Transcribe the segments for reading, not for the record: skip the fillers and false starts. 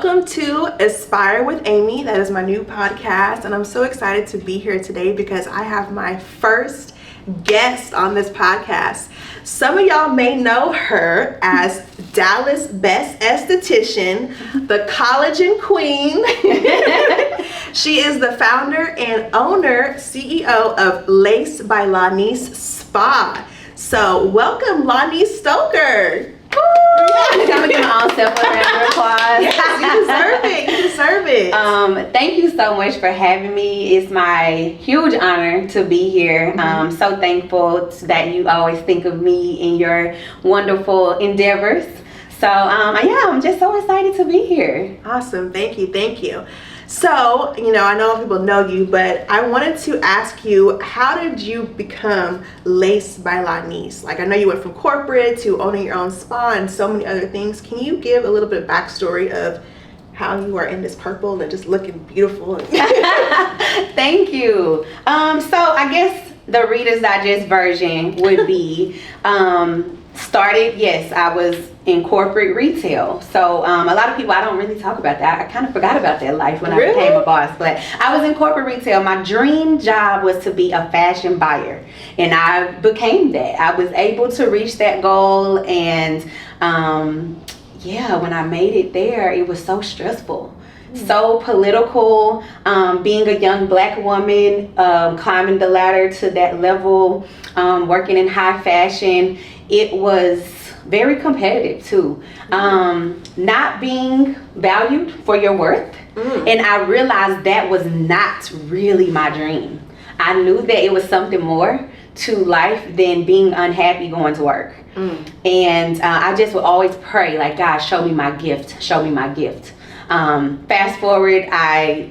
Welcome to Aspire with Amy. That is my new podcast, and I'm so excited to be here today because I have my first guest on this podcast. Some of y'all may know her as Dallas' best esthetician, the Collagen Queen. She is the founder and owner, CEO of Laced By Lonice Spa. So welcome, Lonice Stoker. I'm gonna give my own self a round of applause. Yes, you deserve it. Thank you so much for having me. It's my huge honor to be here. So thankful that you always think of me in your wonderful endeavors. So I'm just so excited to be here. Awesome. Thank you. So, I know people know you, but I wanted to ask you, how did you become Laced by Lonice? Like, I know you went from corporate to owning your own spa and so many other things. Can you give a little bit of backstory of how you are in this purple and just looking beautiful? Thank you. So I guess the Reader's Digest version would be, I was in corporate retail. So a lot of people, I don't really talk about that. I kind of forgot about that life when I became a boss. But I was in corporate retail. My dream job was to be a fashion buyer. And I became that. I was able to reach that goal. And when I made it there, it was so stressful. So political, being a young black woman, climbing the ladder to that level, working in high fashion. It was very competitive too. Not being valued for your worth. And I realized that was not really my dream. I knew that it was something more to life than being unhappy going to work. And I just would always pray, like, God, show me my gift, show me my gift. Fast forward, I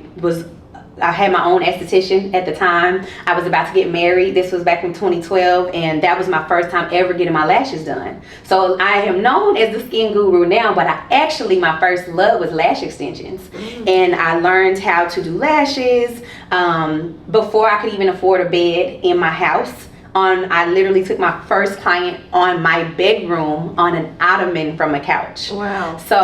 had my own esthetician at the time. I was about to get married. This was back in 2012, and that was my first time ever getting my lashes done. So I am known as the skin guru now, but my first love was lash extensions. And I learned how to do lashes before I could even afford a bed in my house. I literally took my first client on my bedroom on an ottoman from a couch. Wow. So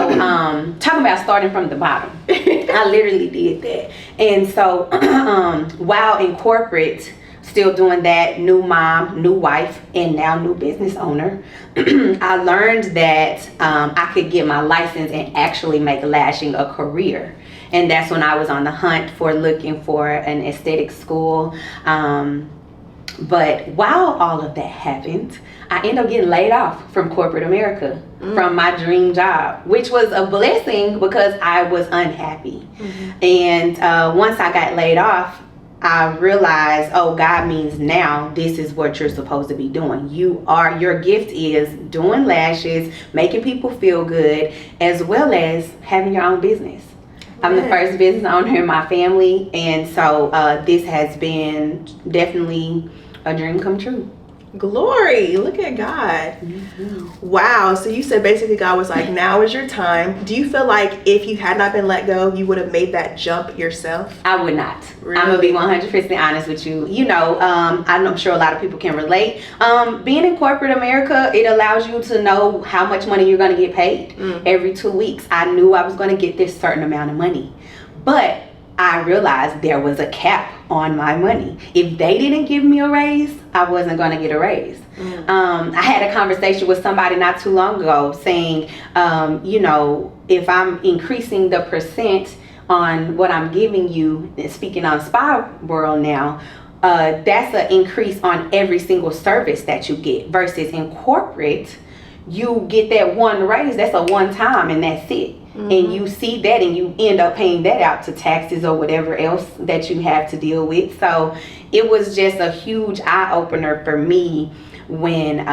talking about starting from the bottom. I literally did that. And so while in corporate, still doing that, new mom, new wife, and now new business owner, I learned that I could get my license and actually make lashing a career. And that's when I was on the hunt looking for an aesthetic school. But while all of that happened, I ended up getting laid off from corporate America, from my dream job, which was a blessing because I was unhappy. And once I got laid off, I realized, God means now this is what you're supposed to be doing. Your gift is doing lashes, making people feel good, as well as having your own business. I'm the first business owner in my family, and so this has been definitely a dream come true. Glory, look at God. Wow. So you said basically God was like, now is your time. Do you feel like if you had not been let go, you would have made that jump yourself? I would not. Really? I'm gonna be 100% honest with you. I'm sure a lot of people can relate. Being in corporate America, it allows you to know how much money you're gonna get paid every 2 weeks. I knew I was gonna get this certain amount of money, but I realized there was a cap on my money. If they didn't give me a raise, I wasn't going to get a raise. I had a conversation with somebody not too long ago saying, if I'm increasing the percent on what I'm giving you, speaking on Spa World now, that's an increase on every single service that you get, versus in corporate, you get that one raise, that's a one time and that's it. And you see that and you end up paying that out to taxes or whatever else that you have to deal with. So it was just a huge eye-opener for me when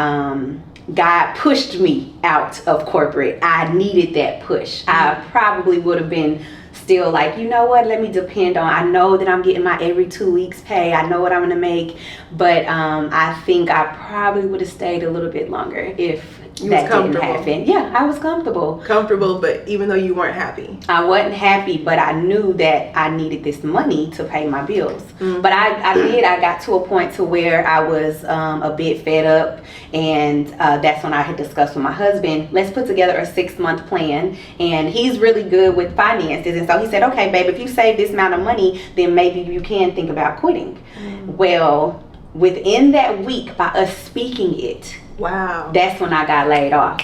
God pushed me out of corporate. I needed that push. I probably would have been still like, you know what, let me depend on, I know that I'm getting my every 2 weeks pay, I know what I'm gonna make, but I think I probably would have stayed a little bit longer if that didn't happen. Yeah, I was comfortable. Comfortable, but even though you weren't happy. I wasn't happy, but I knew that I needed this money to pay my bills. But I got to a point to where I was a bit fed up, and that's when I had discussed with my husband, let's put together a 6-month plan. And he's really good with finances, and so he said, okay babe, if you save this amount of money, then maybe you can think about quitting. Well, within that week, by us speaking it, wow, that's when I got laid off.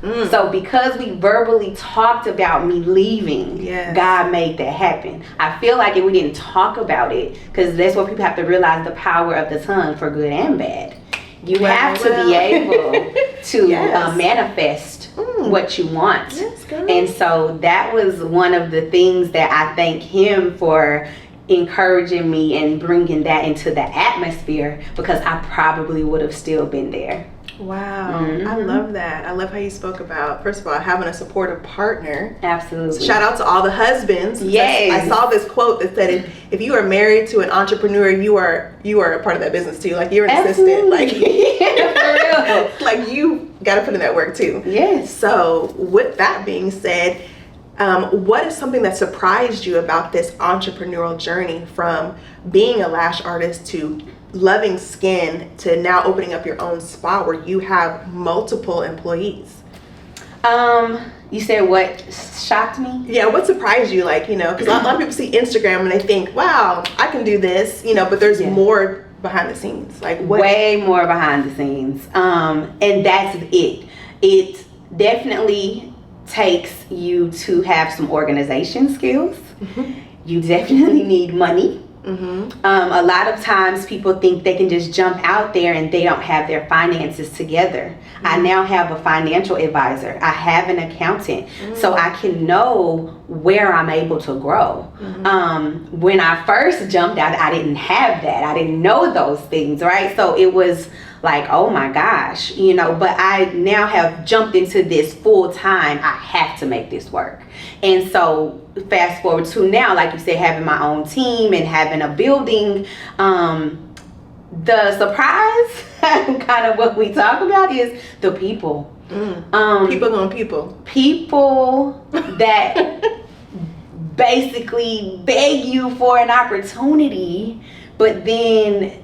So because we verbally talked about me leaving, God made that happen. I feel like if we didn't talk about it, because that's what people have to realize, the power of the tongue for good and bad. You have to be able to manifest what you want. And so that was one of the things that I thank him for, encouraging me and bringing that into the atmosphere, because I probably would have still been there. Wow. I love that. I love how you spoke about, first of all, having a supportive partner. Absolutely. So shout out to all the husbands. Yes. I saw this quote that said, if you are married to an entrepreneur, you are a part of that business too. Like, you're an assistant. Like, for real. Like, you got to put in that work too. Yes. So with that being said, what is something that surprised you about this entrepreneurial journey from being a lash artist to loving skin to now opening up your own spa where you have multiple employees? You said what shocked me? Yeah, what surprised you? Like, because a lot of people see Instagram and they think, wow, I can do this, but there's more behind the scenes. Like, what? Way more behind the scenes. And that's it. It definitely takes you to have some organization skills. You definitely need money. A lot of times people think they can just jump out there and they don't have their finances together. I now have a financial advisor. I have an accountant, so I can know where I'm able to grow. When I first jumped out, I didn't have that. I didn't know those things, right? So it was like, oh my gosh, but I now have jumped into this full time. I have to make this work. And so fast forward to now, like you said, having my own team and having a building, the surprise, kind of what we talk about, is the people. People that basically beg you for an opportunity, but then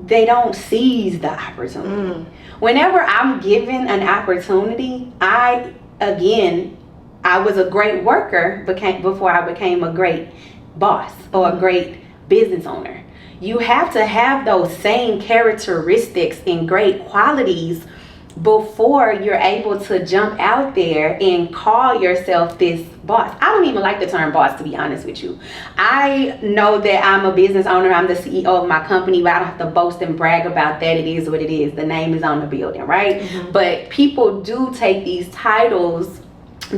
they don't seize the opportunity. Whenever I'm given an opportunity, I was a great worker before I became a great boss or a great business owner. You have to have those same characteristics and great qualities before you're able to jump out there and call yourself this boss. I don't even like the term boss, to be honest with you. I know that I'm a business owner, I'm the CEO of my company, but I don't have to boast and brag about that. It is what it is. The name is on the building, right? But people do take these titles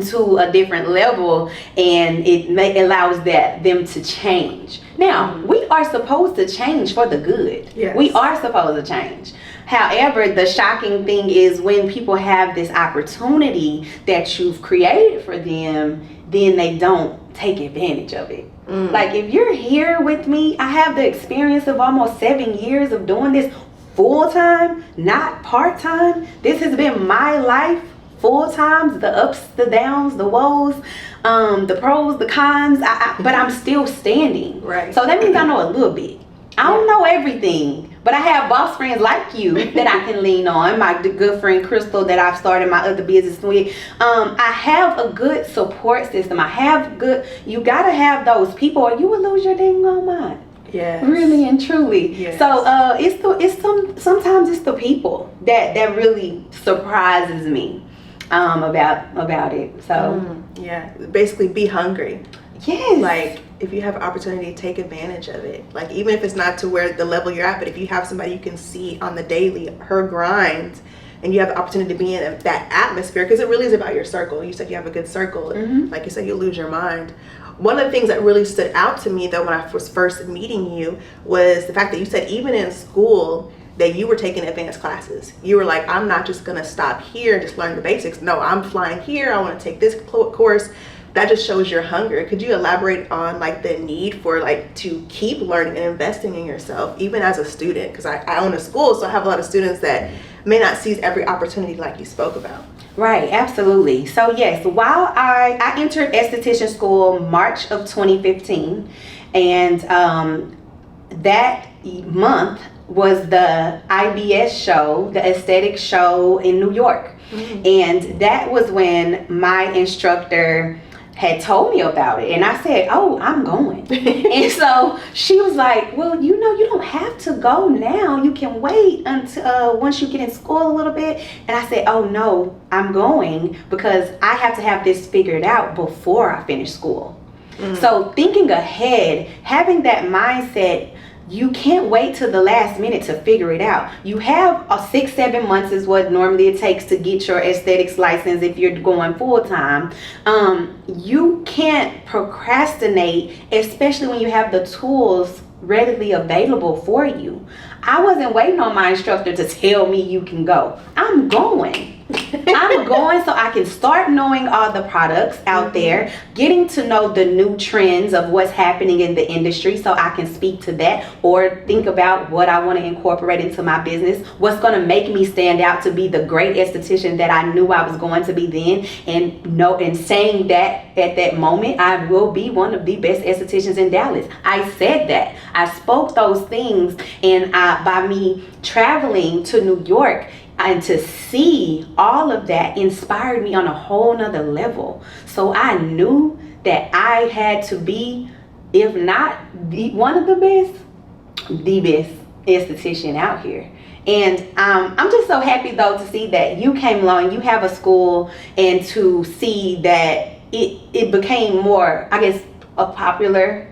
to a different level, and it allows them to change. Now, we are supposed to change for the good. Yes. We are supposed to change. However, the shocking thing is when people have this opportunity that you've created for them, then they don't take advantage of it. Like, if you're here with me, I have the experience of almost 7 years of doing this full-time, not part-time. This has been my life full times, the ups, the downs, the woes, the pros, the cons, but I'm still standing. Right. So that means I know a little bit. I don't know everything, but I have boss friends like you that I can lean on. My good friend Crystal that I've started my other business with. I have a good support system. You gotta have those people or you will lose your dang on mind. Yes. Really and truly. Yes. So sometimes it's the people that really surprises me about it. So basically be hungry. Yes. Like, if you have an opportunity, take advantage of it. Like, even if it's not to where the level you're at, but if you have somebody you can see on the daily, her grind, and you have the opportunity to be in that atmosphere, because it really is about your circle. You said you have a good circle. Like you said, you'll lose your mind. One of the things that really stood out to me, though, when I was first meeting you, was the fact that you said even in school that you were taking advanced classes. You were like, I'm not just going to stop here and just learn the basics. No, I'm flying here. I want to take this course. that just shows your hunger. Could you elaborate on like the need for like to keep learning and investing in yourself, even as a student? Because I own a school, so I have a lot of students that may not seize every opportunity like you spoke about. Right, absolutely. So yes, while I entered esthetician school March of 2015, and that month was the IBS show, the aesthetic show in New York. And that was when my instructor had told me about it, and I said, oh, I'm going. And so she was like, well, you know, you don't have to go now, you can wait until once you get in school a little bit. And I said, oh no, I'm going because I have to have this figured out before I finish school. So thinking ahead, having that mindset, you can't wait till the last minute to figure it out. You have 6-7 months is what normally it takes to get your aesthetics license if you're going full time. You can't procrastinate, especially when you have the tools readily available for you. I wasn't waiting on my instructor to tell me you can go. I'm going. I'm going so I can start knowing all the products out there, getting to know the new trends of what's happening in the industry so I can speak to that or think about what I want to incorporate into my business, what's going to make me stand out to be the great esthetician that I knew I was going to be then, and saying that at that moment I will be one of the best estheticians in Dallas. I said that. I spoke those things, and by me traveling to New York and to see all of that inspired me on a whole nother level. So I knew that I had to be, if not one of the best esthetician out here. And I'm just so happy though to see that you came along, you have a school, and to see that it became more, I guess, a popular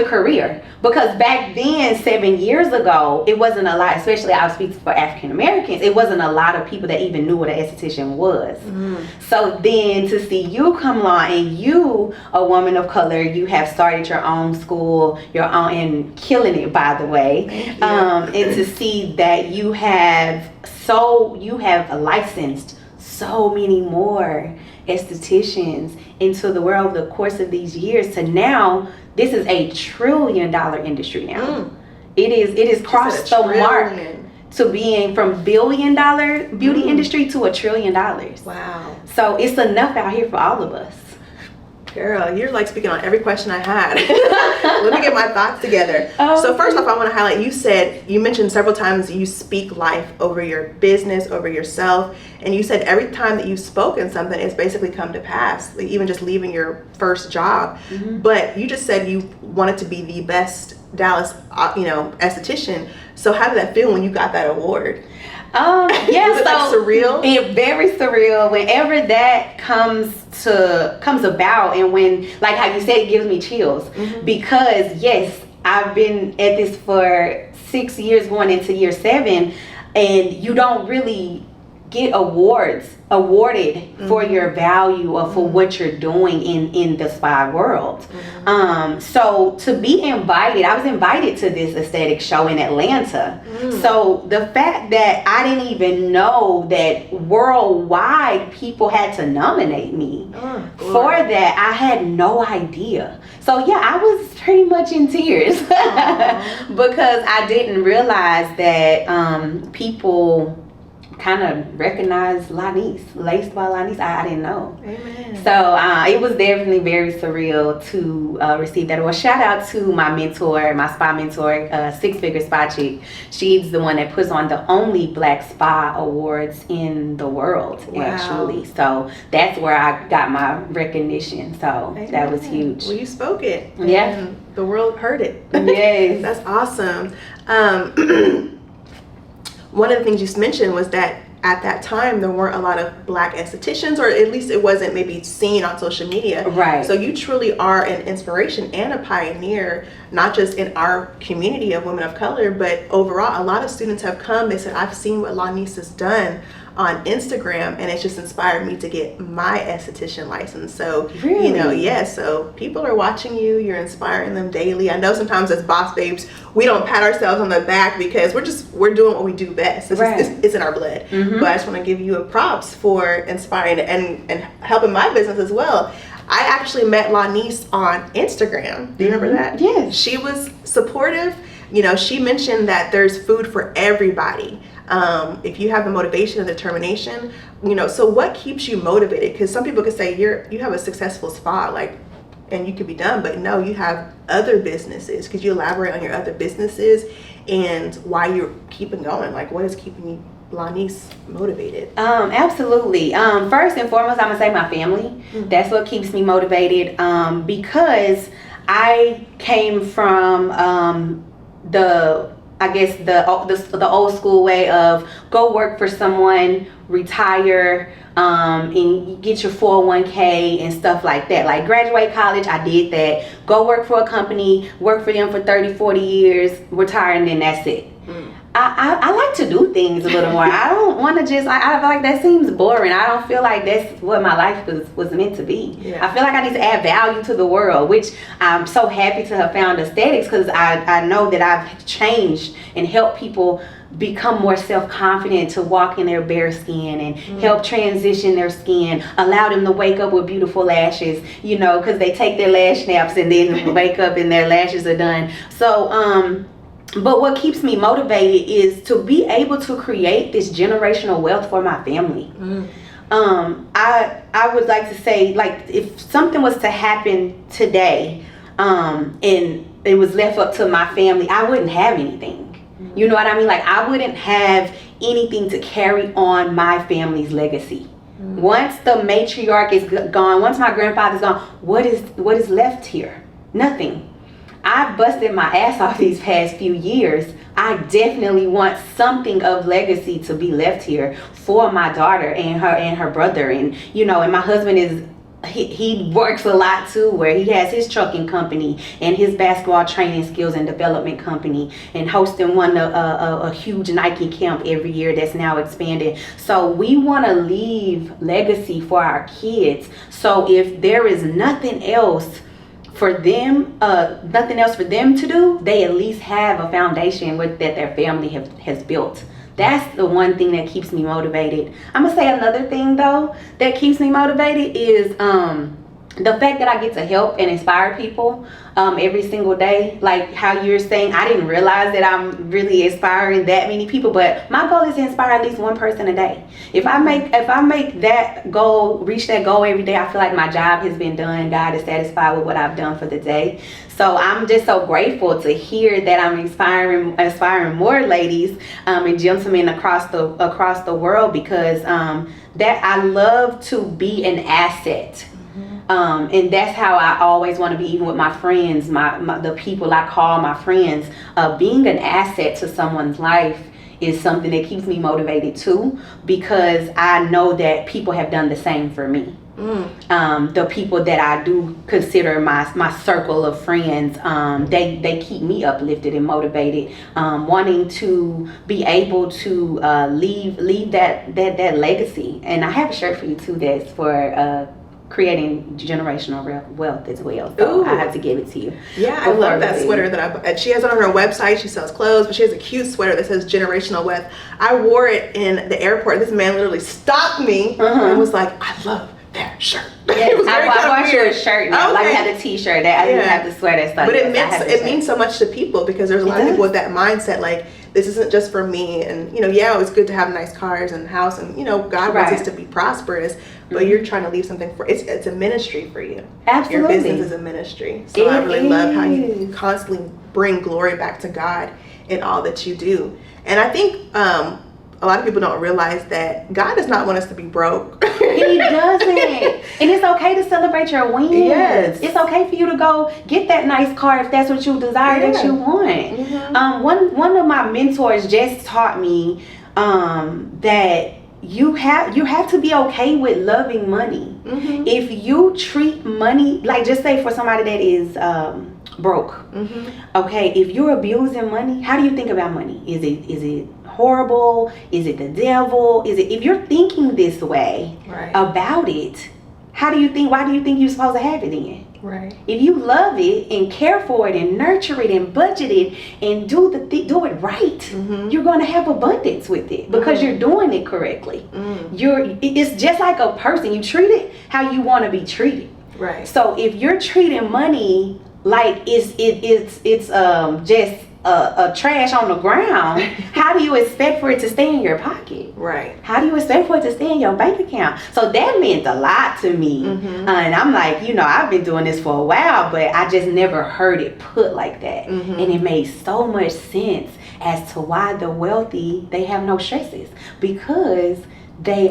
career. Because back then, 7 years ago, it wasn't a lot, especially I'll speak for African Americans, it wasn't a lot of people that even knew what an esthetician was. So then to see you come along, and you, a woman of color, you have started your own school, your own, and killing it, by the way. And to see that you have licensed so many more estheticians into the world over the course of these years, to now this is a $1 trillion industry now. It is crossed the mark to being from $1 billion beauty industry to $1 trillion. Wow. So it's enough out here for all of us. Girl, you're like speaking on every question I had. Let me get my thoughts together. So first off, I want to highlight, you mentioned several times you speak life over your business, over yourself, and you said every time that you've spoken something, it's basically come to pass, like even just leaving your first job. But you just said you wanted to be the best Dallas, esthetician. So how did that feel when you got that award? Yeah, was it like surreal? Very surreal. Whenever that comes about, and when, like how you said, it gives me chills, because yes, I've been at this for 6 years, going into year 7, and you don't really get awarded for your value or for what you're doing in the spa world. So to be invited, I was invited to this aesthetic show in Atlanta. So the fact that I didn't even know that worldwide people had to nominate me for that, I had no idea. So yeah, I was pretty much in tears because I didn't realize that people kind of recognized Lonice, Laced By Lonice. I didn't know. Amen. So it was definitely very surreal to receive that. Well, shout out to my mentor, my spa mentor, Six Figure Spa Chick. She's the one that puts on the only Black Spa Awards in the world, actually. So that's where I got my recognition. So that was huge. Well, you spoke it. Yeah. And the world heard it. Yes. That's awesome. One of the things you mentioned was that at that time there weren't a lot of Black estheticians, or at least it wasn't maybe seen on social media. Right. So you truly are an inspiration and a pioneer, not just in our community of women of color, but overall. A lot of students have come, they said, I've seen what Lonice has done on Instagram, and it's just inspired me to get my esthetician license. So, Really? so people are watching you, you're inspiring them daily. I know sometimes as boss babes, we don't pat ourselves on the back because we're doing what we do best. It's in our blood. But I just want to give you a props for inspiring and helping my business as well. I actually met Lonice on Instagram. Do you remember that? Yes. She was supportive. She mentioned that there's food for everybody. If you have the motivation and determination, so what keeps you motivated? Because some people could say you have a successful spa, and you could be done, but no, you have other businesses. Could you elaborate on your other businesses and why you're keeping going? Like, what is keeping you, Lonice, motivated? Absolutely. First and foremost, I'm gonna say my family. That's what keeps me motivated, because I came from the old school way of go work for someone, retire, and get your 401k and stuff like that. Like, graduate college, I did that. Go work for a company, work for them for 30, 40 years, retire, and then that's it. I like to do things a little more. I don't want to just, I feel like that seems boring. I don't feel like that's what my life was meant to be. Yeah. I feel like I need to add value to the world, which I'm so happy to have found aesthetics, because I know that I've changed and helped people become more self-confident to walk in their bare skin and help transition their skin, allow them to wake up with beautiful lashes, because they take their lash naps and then wake up and their lashes are done. So, but what keeps me motivated is to be able to create this generational wealth for my family. I would like to say, like, if something was to happen today, and it was left up to my family, I wouldn't have anything. You know what I mean? Like, I wouldn't have anything to carry on my family's legacy. Once the matriarch is gone, once my grandfather's gone, what is left here? Nothing. I've busted my ass off these past few years. I definitely want something of legacy to be left here for my daughter and her brother, and and my husband is he works a lot too, where he has his trucking company and his basketball training skills and development company, and hosting a huge Nike camp every year that's now expanded. So we want to leave legacy for our kids. So if there is nothing else for them to do, they at least have a foundation that their family has built. That's the one thing that keeps me motivated. I'm gonna say another thing though that keeps me motivated is the fact that I get to help and inspire people every single day. Like how you're saying, I didn't realize that I'm really inspiring that many people, but my goal is to inspire at least one person a day. If I make that goal, reach that goal every day, I feel like my job has been done. God is satisfied with what I've done for the day. So I'm just so grateful to hear that I'm inspiring more ladies and gentlemen across the world, because that I love to be an asset. And that's how I always want to be, even with my friends, the people I call my friends. Being an asset to someone's life is something that keeps me motivated too, because I know that people have done the same for me. The people that I do consider my circle of friends, they keep me uplifted and motivated, wanting to be able to leave that legacy. And I have a shirt for you too that's for creating generational wealth as well. So I have to give it to you. Yeah, I love that sweater that she has on her website. She sells clothes, but she has a cute sweater that says generational wealth. I wore it in the airport. This man literally stopped me and was like, I love that shirt. Yes, I bought you a shirt now. Okay. Like I had a t-shirt that I didn't have the sweater. So but it means so much to people, because there's a lot of people with that mindset, like, this isn't just for me. And it's good to have nice cars and house, and God wants us to be prosperous, but you're trying to leave something for it's a ministry for you. Absolutely. Your business is a ministry. So I really love how you constantly bring glory back to God in all that you do. And I think a lot of people don't realize that God does not want us to be broke. He doesn't. And it's okay to celebrate your wins. Yes. It's okay for you to go get that nice car if that's what you desire that you want. One of my mentors just taught me that you have to be okay with loving money. If you treat money, like, just say for somebody that is broke, okay, if you're abusing money, how do you think about money? Is it horrible? Is it the devil? If you're thinking this way about it, why do you think you're supposed to have it then? Right. If you love it and care for it and nurture it and budget it and do it right, you're going to have abundance with it because you're doing it correctly. It's just like a person. You treat it how you want to be treated. Right. So if you're treating money like it's just a trash on the ground, how do you expect for it to stay in your pocket? Right. How do you expect for it to stay in your bank account? So that meant a lot to me. And I'm like, I've been doing this for a while, but I just never heard it put like that. And it made so much sense as to why the wealthy, they have no stresses, because they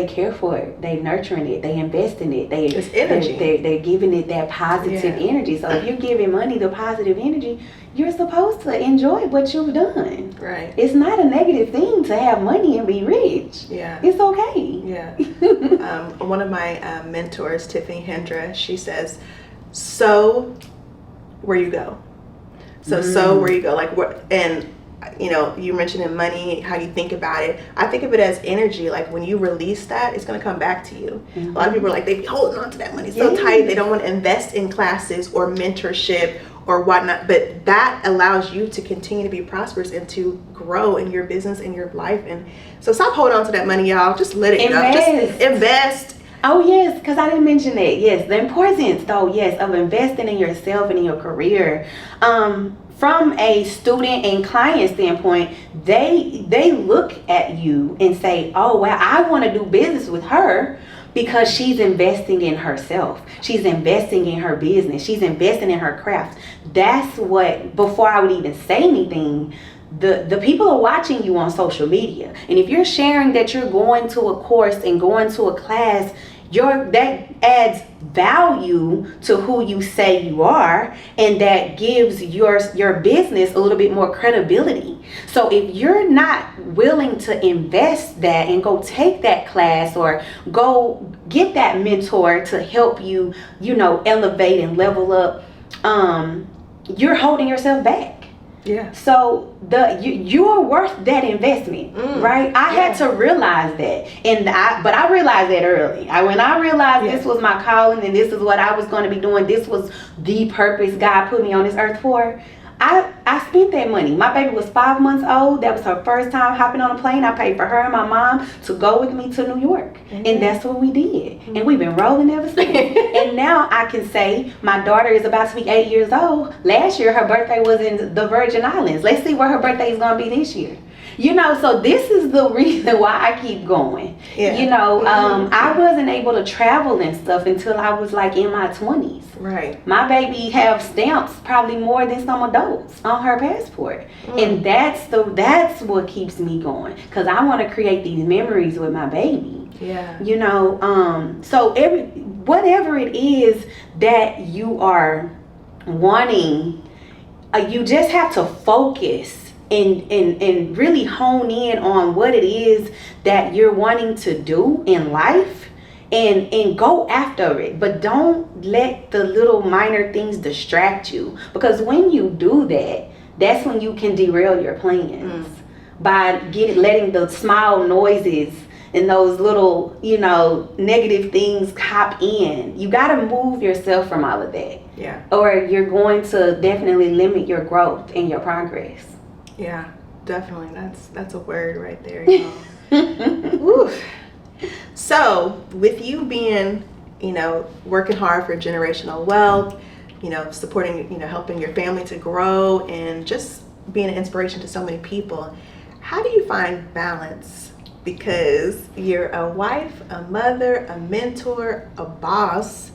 care for it, they nurturing it, they invest in it, it's energy. They're giving it that positive energy. So if you're giving money the positive energy, you're supposed to enjoy what you've done. Right. It's not a negative thing to have money and be rich. Yeah. It's okay. Yeah. One of my mentors, Tiffany Hendra, she says, "Sow where you go." So sow where you go, like what, and you mentioned in money, how you think about it. I think of it as energy. Like when you release that, it's going to come back to you. A lot of people are like, they be holding on to that money so tight. They don't want to invest in classes or mentorship or whatnot. But that allows you to continue to be prosperous and to grow in your business and your life. And so stop holding on to that money, y'all. Just let it go. Just invest. Oh yes, because I didn't mention that. Yes, the importance though, of investing in yourself and in your career. From a student and client standpoint, they look at you and say, oh wow, I want to do business with her because she's investing in herself. She's investing in her business. She's investing in her craft. That's what, before I would even say anything, the people are watching you on social media. And if you're sharing that you're going to a course and going to a class, that adds value to who you say you are, and that gives your business a little bit more credibility. So if you're not willing to invest that and go take that class or go get that mentor to help you, elevate and level up, you're holding yourself back. Yeah. So you're worth that investment, right? I had to realize that, but I realized that early. When I realized this was my calling and this is what I was going to be doing, this was the purpose God put me on this earth for. I spent that money. My baby was 5 months old. That was her first time hopping on a plane. I paid for her and my mom to go with me to New York. And that's what we did. And we've been rolling ever since. And now I can say my daughter is about to be 8 years old. Last year, her birthday was in the Virgin Islands. Let's see where her birthday is going to be this year. So this is the reason why I keep going. I wasn't able to travel and stuff until I was like in my 20s. Right. My baby have stamps probably more than some adults on her passport. And that's what keeps me going, because I want to create these memories with my baby. Yeah. So whatever it is that you are wanting, you just have to focus and really hone in on what it is that you're wanting to do in life, and go after it. But don't let the little minor things distract you, because when you do that, that's when you can derail your plans by letting the small noises and those little negative things hop in. You got to move yourself from all of that, or you're going to definitely limit your growth and your progress. Yeah, definitely. That's a word right there, y'all. So with you being, working hard for generational wealth, supporting, helping your family to grow and just being an inspiration to so many people, how do you find balance? Because you're a wife, a mother, a mentor, a boss,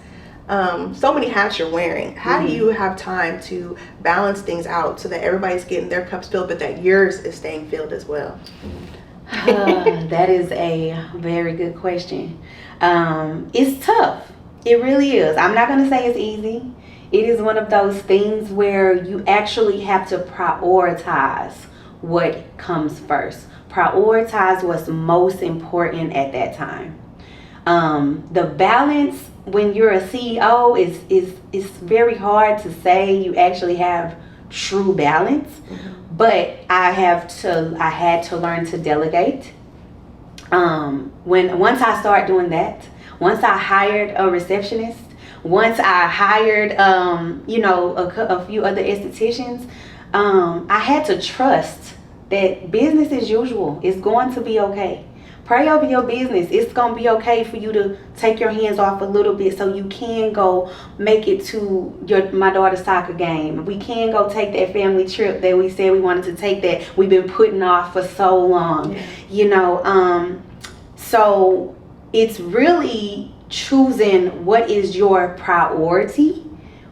so many hats you're wearing. How do you have time to balance things out so that everybody's getting their cups filled, but that yours is staying filled as well? That is a very good question. It's tough. It really is. I'm not going to say it's easy. It is one of those things where you actually have to prioritize what comes first. Prioritize what's most important at that time. The balance when you're a CEO is very hard to say you actually have true balance. But I had to learn to delegate. Once I started doing that, once I hired a receptionist, once I hired a few other estheticians, I had to trust that business as usual is going to be okay. Pray over your business. It's going to be okay for you to take your hands off a little bit so you can go make it to my daughter's soccer game. We can go take that family trip that we said we wanted to take that we've been putting off for so long. Yeah. So it's really choosing what is your priority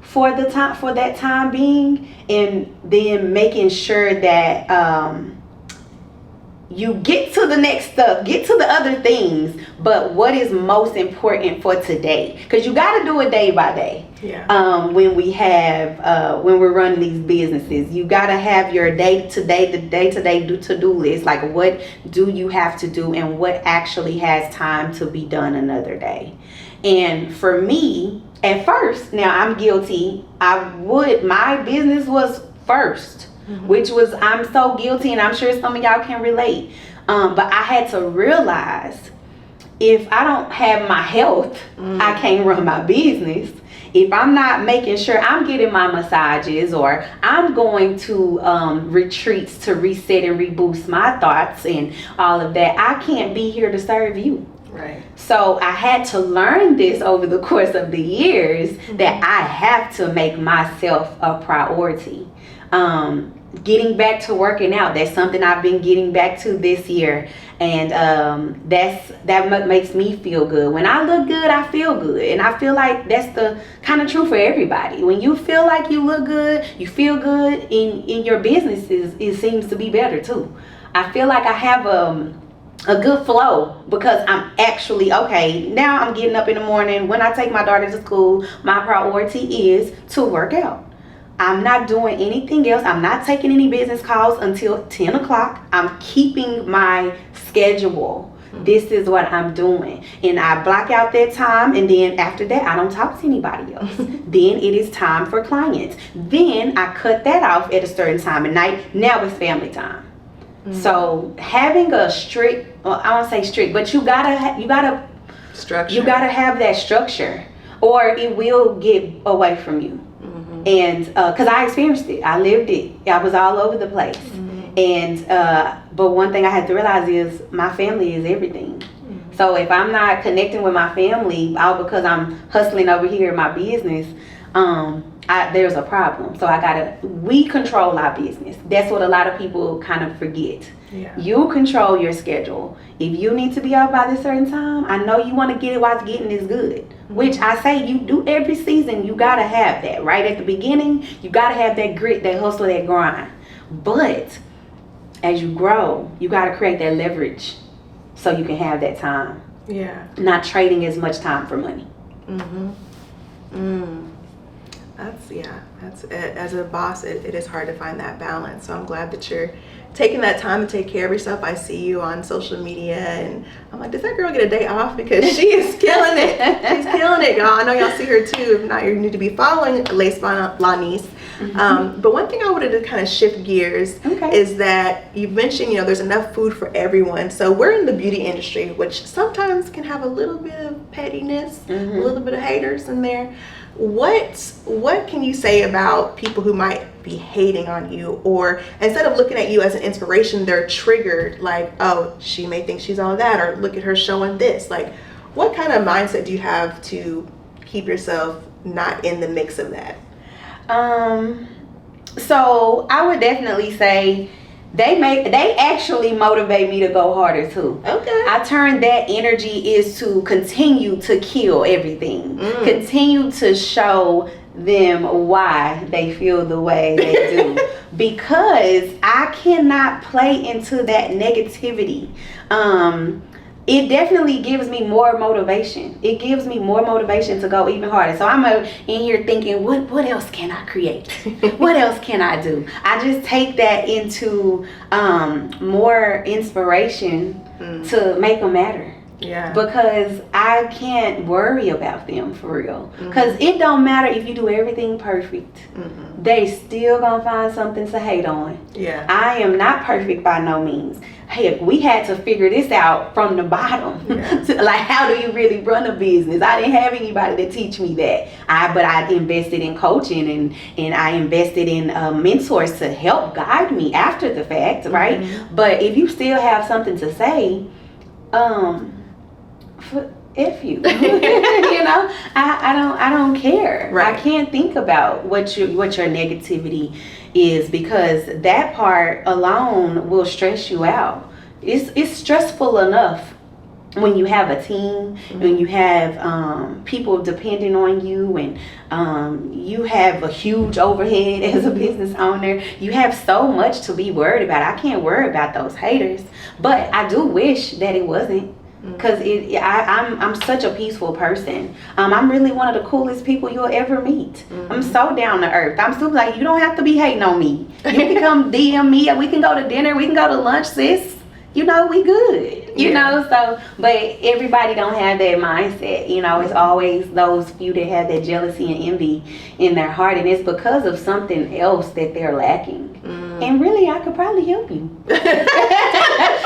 for that time being, and then making sure that you get to the next stuff, get to the other things, but what is most important for today? Because you got to do it day by day. Yeah. When we're running these businesses, you got to have your day-to-day to-do list. Like, what do you have to do, and what actually has time to be done another day? And for me, at first, now I'm guilty. My business was first. Mm-hmm. Which was, I'm so guilty, and I'm sure some of y'all can relate. But I had to realize, if I don't have my health, I can't run my business. If I'm not making sure I'm getting my massages, or I'm going to retreats to reset and reboost my thoughts and all of that, I can't be here to serve you. Right. So I had to learn this over the course of the years, that I have to make myself a priority. Getting back to working out, that's something I've been getting back to this year, and that makes me feel good. When I look good, I feel good, and I feel like that's the kind of true for everybody. When you feel like you look good, you feel good in your businesses, it seems to be better too. I feel like I have a good flow, because I'm actually okay. Now I'm getting up in the morning. When I take my daughter to school, my priority is to work out. I'm not doing anything else. I'm not taking any business calls until 10 o'clock. I'm keeping my schedule. This is what I'm doing. And I block out that time, and then after that, I don't talk to anybody else. Then it is time for clients. Then I cut that off at a certain time at night. Now it's family time. So having a strict, well, I won't say strict, but you gotta structure. You gotta have that structure, or it will get away from you. And because I experienced it, I lived it. I was all over the place. And but one thing I had to realize is my family is everything. So if I'm not connecting with my family, all because I'm hustling over here in my business, there's a problem. So we control our business. That's what a lot of people kind of forget. Yeah. You control your schedule. If you need to be out by this certain time, I know you want to get it while getting is good. Which I say you do every season. You got to have that. Right at the beginning, you got to have that grit, that hustle, that grind. But as you grow, you got to create that leverage so you can have that time. Yeah. Not trading as much time for money. That's as a boss, it is hard to find that balance. So I'm glad that you're taking that time to take care of yourself. I see you on social media, and I'm like, does that girl get a day off? Because she is killing it. She's killing it, y'all. I know y'all see her too. If not, you need to be following Laced by Lonice. But one thing I wanted to kind of shift gears is that you mentioned, there's enough food for everyone. So we're in the beauty industry, which sometimes can have a little bit of pettiness, a little bit of haters in there. What can you say about people who might be hating on you, or instead of looking at you as an inspiration, they're triggered, like, oh, she may think she's all that, or look at her showing this? Like, what kind of mindset do you have to keep yourself not in the mix of that? So I would definitely say they actually motivate me to go harder too. Okay. I turn that energy is to continue to kill everything. Continue to show them why they feel the way they do. Because I cannot play into that negativity. It definitely gives me more motivation. It gives me more motivation to go even harder. So I'm in here thinking, what else can I create? What else can I do? I just take that into more inspiration to make them matter. Yeah. Because I can't worry about them for real. Because it don't matter if you do everything perfect. They still gonna find something to hate on. Yeah. I am not perfect by no means. Hey, we had to figure this out from the bottom. Yeah. Like, how do you really run a business? I didn't have anybody to teach me that. But I invested in coaching and I invested in mentors to help guide me after the fact, right? But if you still have something to say, if you you know, I don't care. Right. I can't think about what your negativity is, because that part alone will stress you out. It's stressful enough when you have a team, when you have people depending on you, and you have a huge overhead as a business owner. You have so much to be worried about. I can't worry about those haters, but I do wish that it wasn't. Because I'm such a peaceful person. I'm really one of the coolest people you'll ever meet. I'm so down to earth. I'm still like, you don't have to be hating on me. You can come DM me. We can go to dinner. We can go to lunch, sis. You know, we good. You know, so, but everybody don't have that mindset. You know, it's always those few that have that jealousy and envy in their heart. And it's because of something else that they're lacking. And really, I could probably help you.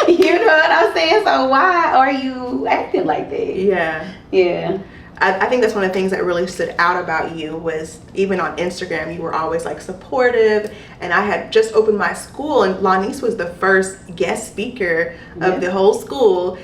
You know what I'm saying? So why are you acting like that? Yeah. Yeah. I think that's one of the things that really stood out about you was even on Instagram, you were always like supportive. And I had just opened my school, and Lonice was the first guest speaker of the whole school.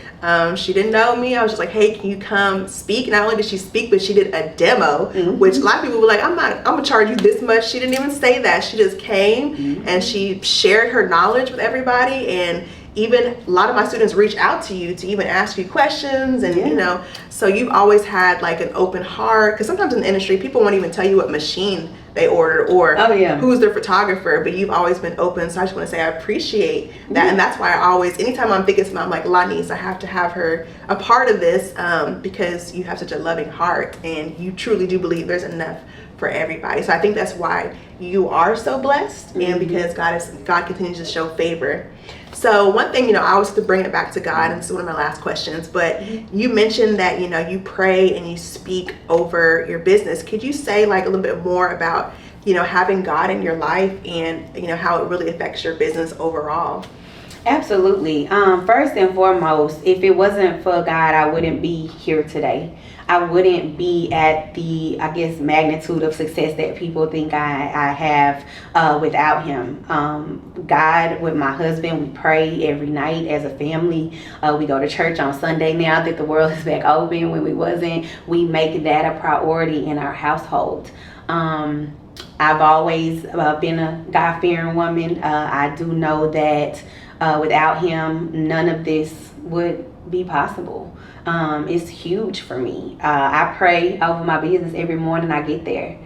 She didn't know me. I was just like, hey, can you come speak? Not only did she speak, but she did a demo, which a lot of people were like, I'm gonna charge you this much. She didn't even say that. She just came and she shared her knowledge with everybody. And even a lot of my students reach out to you to even ask you questions, and you know, so you've always had like an open heart, because sometimes in the industry people won't even tell you what machine they ordered or who's their photographer, but you've always been open. So I just want to say I appreciate that. And that's why I always, anytime I'm thinking about, I'm like, Lonice, I have to have her a part of this, because you have such a loving heart and you truly do believe there's enough for everybody. So I think that's why you are so blessed, and because God continues to show favor. So one thing, you know, I always have to bring it back to God, and this is one of my last questions, but you mentioned that, you know, you pray and you speak over your business. Could you say like a little bit more about, you know, having God in your life and, you know, how it really affects your business overall? Absolutely. First and foremost, if it wasn't for God, I wouldn't be here today. I wouldn't be at the, I guess, magnitude of success that people think I have without him. God, with my husband, we pray every night as a family. We go to church on Sunday now that the world is back open. When we wasn't, we make that a priority in our household. I've always been a God-fearing woman. I do know that without him, none of this would be possible. It's huge for me. I pray over my business every morning I get there.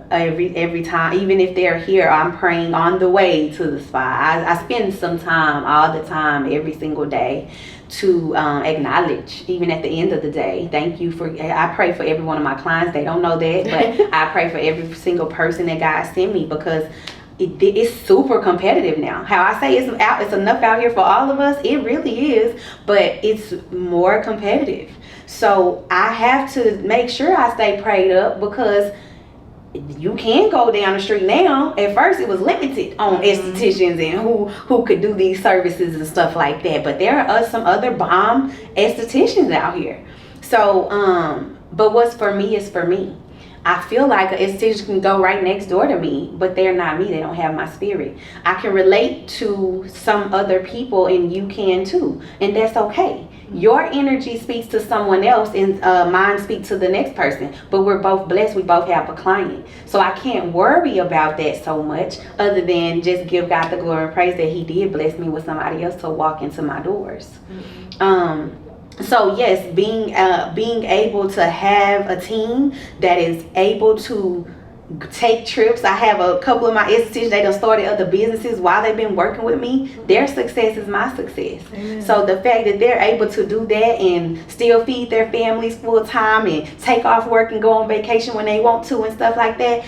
Every time, even if they're here, I'm praying on the way to the spot. I spend some time all the time, every single day, to acknowledge, even at the end of the day, thank you for, I pray for every one of my clients. They don't know that, but I pray for every single person that God sent me, because it's super competitive now. How I say it's enough out here for all of us, it really is, but it's more competitive. So I have to make sure I stay prayed up, because you can go down the street now. At first it was limited on estheticians and who could do these services and stuff like that, but there are some other bomb estheticians out here. So but what's for me is for me. I feel like an esthetician can go right next door to me, but they're not me. They don't have my spirit. I can relate to some other people, and you can too, and that's okay. Your energy speaks to someone else, and mine speaks to the next person, but we're both blessed. We both have a client, so I can't worry about that so much, other than just give God the glory and praise that he did bless me with somebody else to walk into my doors. So yes, being able to have a team that is able to take trips. I have a couple of my estheticians, they done started other businesses while they've been working with me. Their success is my success. Amen. So the fact that they're able to do that and still feed their families full time and take off work and go on vacation when they want to and stuff like that,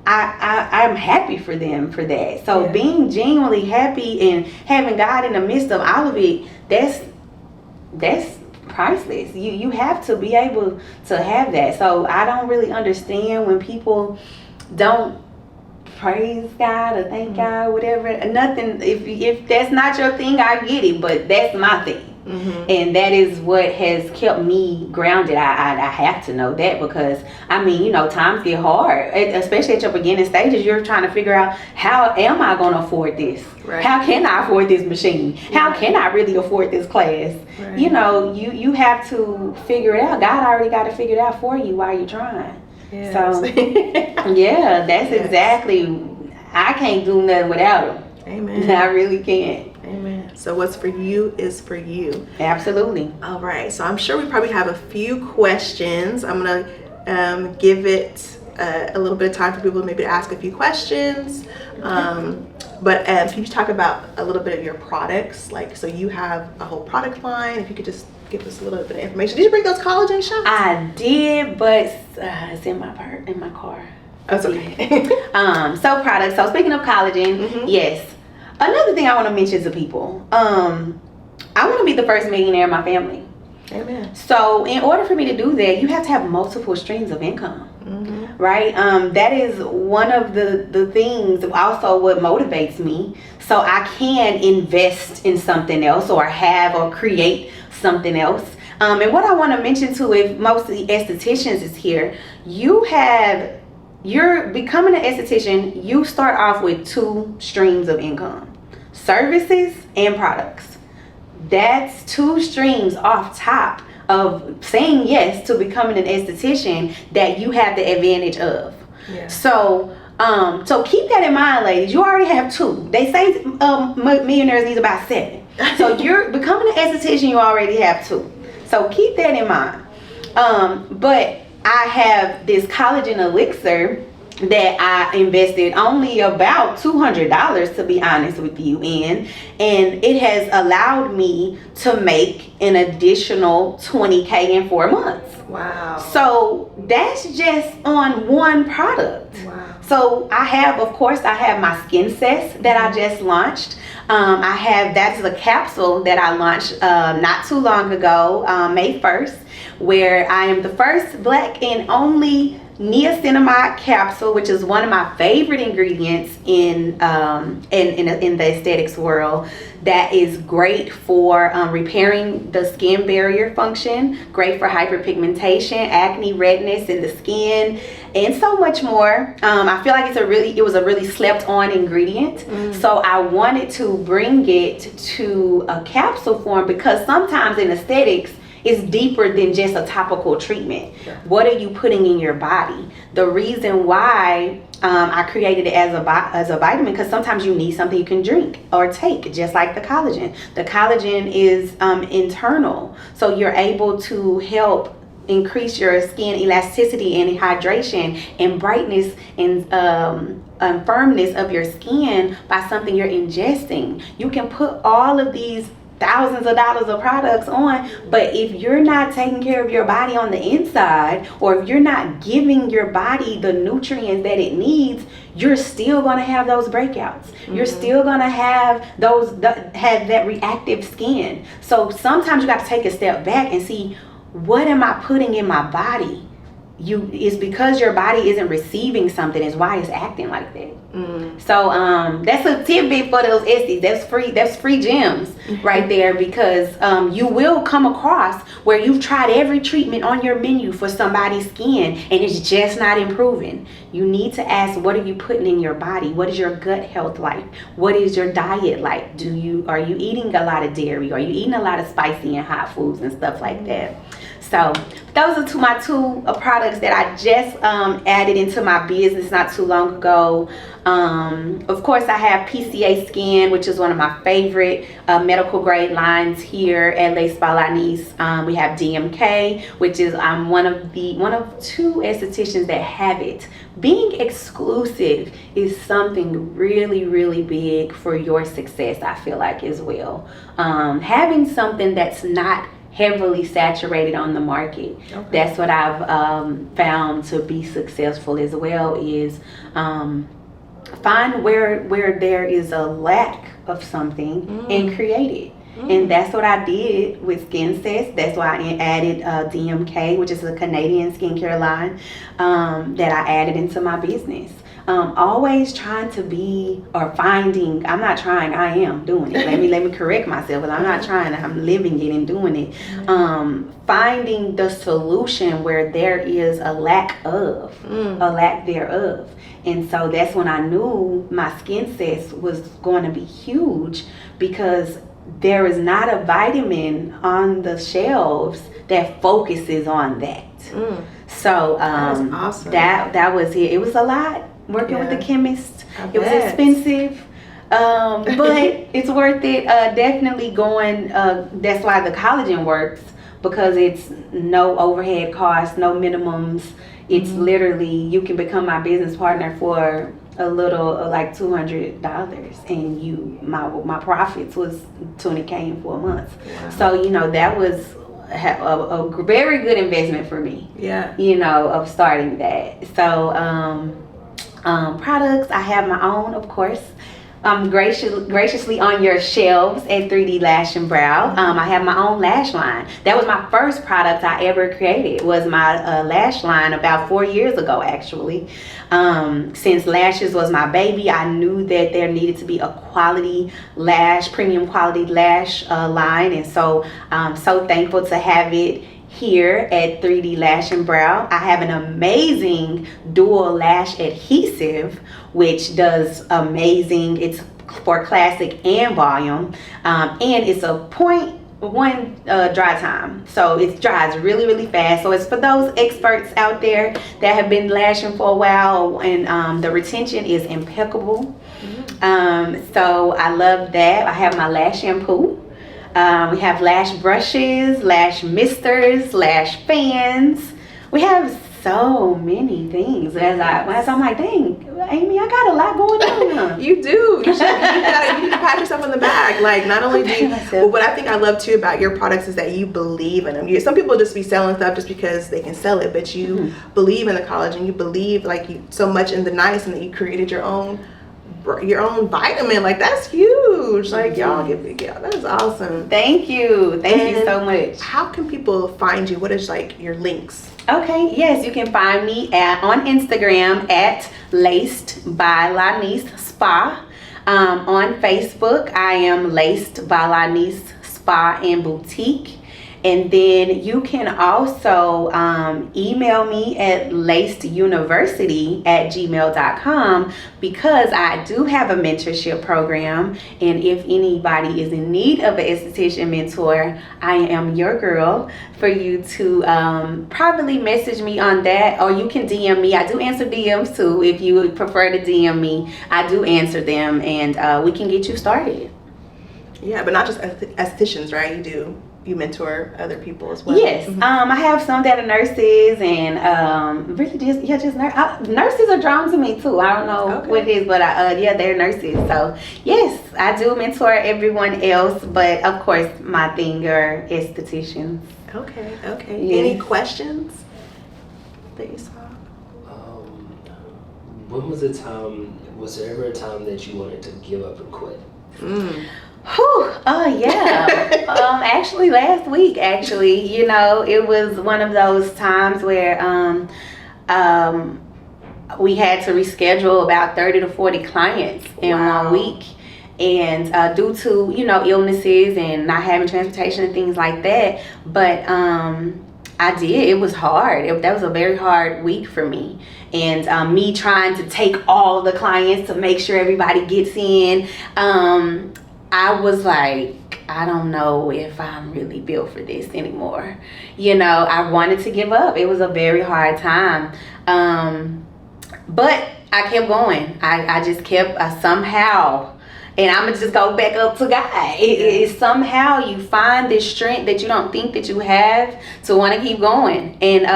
I'm happy for them for that. So being genuinely happy and having God in the midst of all of it, that's priceless. You have to be able to have that. So I don't really understand when people don't praise God or thank God, whatever. Nothing. If that's not your thing, I get it, but that's my thing. And that is what has kept me grounded. I have to know that, because I mean, you know, times get hard, especially at your beginning stages. You're trying to figure out, how am I going to afford this? Right. How can I afford this machine? How can I really afford this class? Right. You know, you have to figure it out. God already got to figure it out for you while you're trying. Yes. So yeah, that's exactly. I can't do nothing without him. Amen. I really can't. Amen. So what's for you is for you. Absolutely. All right. So I'm sure we probably have a few questions. I'm going to give it a little bit of time for people maybe to ask a few questions. But can you talk about a little bit of your products? Like, so you have a whole product line. If you could just give us a little bit of information. Did you bring those collagen shots? I did, but it's in my car. That's okay. So products. So speaking of collagen, yes. Another thing I want to mention to people, I want to be the first millionaire in my family. Amen. So in order for me to do that, you have to have multiple streams of income. Right? That is one of the things, also what motivates me. So I can invest in something else, or have or create something else. And what I want to mention too, if most of the estheticians is here, you're becoming an esthetician, you start off with 2 streams of income: services and products. That's 2 streams off top of saying yes to becoming an esthetician that you have the advantage of. Yeah. So keep that in mind, ladies. You already have 2. They say millionaires need about 7. So you're becoming an esthetician, you already have 2. So keep that in mind. But I have this collagen elixir that I invested only about $200, to be honest with you, in, and it has allowed me to make an additional $20K in 4 months. Wow. So that's just on one product. Wow. So I have my skin sets that I just launched. That's the capsule that I launched not too long ago, May 1st, where I am the first Black and only niacinamide capsule, which is one of my favorite ingredients in the aesthetics world, that is great for repairing the skin barrier function, great for hyperpigmentation, acne, redness in the skin, and so much more. I feel like it was a really slept on ingredient. So I wanted to bring it to a capsule form, because sometimes in aesthetics, it's deeper than just a topical treatment. Yeah. What are you putting in your body? The reason why I created it as a vitamin, because sometimes you need something you can drink or take, just like the collagen. The collagen is internal, so you're able to help increase your skin elasticity and hydration and brightness and firmness of your skin by something you're ingesting. You can put all of these thousands of dollars of products on, but if you're not taking care of your body on the inside, or if you're not giving your body the nutrients that it needs, you're still going to have those breakouts. You're still going to have that reactive skin. So sometimes you got to take a step back and see, what am I putting in my body? It's because your body isn't receiving something is why it's acting like that. So that's a tidbit for those Esties. That's free gems right there, because you will come across where you've tried every treatment on your menu for somebody's skin and it's just not improving. You need to ask, what are you putting in your body? What is your gut health like? What is your diet like? Are you eating a lot of dairy? Are you eating a lot of spicy and hot foods and stuff like that? So those are my 2 products that I just added into my business not too long ago. Of course, I have PCA Skin, which is one of my favorite medical grade lines here at Laced By Lonice. We have DMK, which is I'm one of 2 estheticians that have it. Being exclusive is something really, really big for your success, I feel like, as well. Having something that's not heavily saturated on the market. Okay. That's what I've found to be successful as well, is find where there is a lack of something and create it. And that's what I did with Skin Sets. That's why I added DMK, which is a Canadian skincare line that I added into my business. Always trying to be, or finding, I'm not trying, I am doing it. Let me correct myself, but I'm not trying, I'm living it and doing it. Finding the solution where there is a lack thereof. And so that's when I knew my Skin Sets was going to be huge, because there is not a vitamin on the shelves that focuses on that. So awesome. that was it. It was a lot working with the chemist. It was expensive, but it's worth it. Definitely going. That's why the collagen works, because it's no overhead costs, no minimums. It's literally, you can become my business partner for a little, like $200, and my profits was $20K in 4 months. Wow. So that was a very good investment for me. Of starting that. So products, I have my own, of course. Graciously on your shelves at 3D Lash and Brow. I have my own lash line. That was my first product I ever created, was my lash line about 4 years ago, actually. Since lashes was my baby, I knew that there needed to be a quality lash, premium quality lash line. And so I'm so thankful to have it here at 3D Lash and Brow. I have an amazing dual lash adhesive, which does amazing. It's for classic and volume, and it's a 0.1 dry time, so it dries really, really fast. So it's for those experts out there that have been lashing for a while, and the retention is impeccable. So I love that. I have my lash shampoo. We have lash brushes, lash misters, lash fans. We have so many things. As I'm like, dang, Amy, I got a lot going on. You do. You need to pat yourself on the back. Like, not only do you, well, what I think I love too about your products is that you believe in them. Some people just be selling stuff just because they can sell it, but you believe in the collagen. You believe so much in the nice, and that you created your own vitamin. Like, that's huge. Like, y'all that is awesome. Thank you so much. How can people find you? What is your links? Okay, yes, you can find me on Instagram at Laced by Lonice Spa. On Facebook, I am Laced by Lonice Spa and Boutique. And then you can also email me at laceduniversity@gmail.com, because I do have a mentorship program. And if anybody is in need of an esthetician mentor, I am your girl for you to probably message me on that, or you can DM me. I do answer DMs too. If you would prefer to DM me, I do answer them, and we can get you started. Yeah, but not just estheticians, right? You mentor other people as well. Yes, I have some that are nurses, and really just nurses are drawn to me too. I don't know what it is, but they're nurses. So yes, I do mentor everyone else, but of course my thing are estheticians. Okay. Yes. Any questions that you saw? When was there ever a time that you wanted to give up and quit? Actually last week, it was one of those times where we had to reschedule about 30 to 40 clients in 1 week, and due to illnesses and not having transportation and things like that. But I did. It was hard. That was a very hard week for me. And me trying to take all the clients to make sure everybody gets in. I was like, I don't know if I'm really built for this anymore. I wanted to give up. It was a very hard time. But I kept going. I just kept somehow, and I'm going to just go back up to God. It is somehow you find this strength that you don't think that you have to want to keep going. And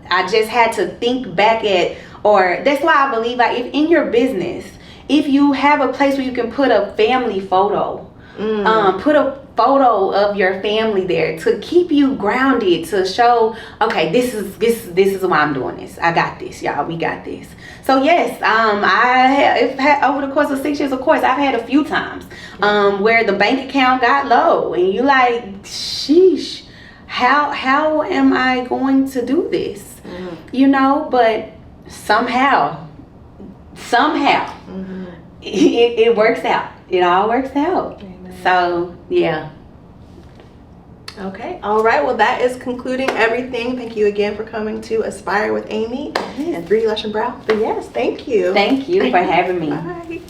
I just had to think back that's why I believe, if in your business, if you have a place where you can put a family photo, put a photo of your family there to keep you grounded, to show, okay, this is why I'm doing this. I got this, y'all. We got this. So yes, I've had over the course of 6 years, of course, I've had a few times where the bank account got low, and you like, sheesh, how am I going to do this? You know, but somehow it works out. It all works out. Amen. So yeah. Okay. All right. Well, that is concluding everything. Thank you again for coming to Aspire with Amy and 3D Lash and Brow. But yes, thank you. Thank you for having me. Bye.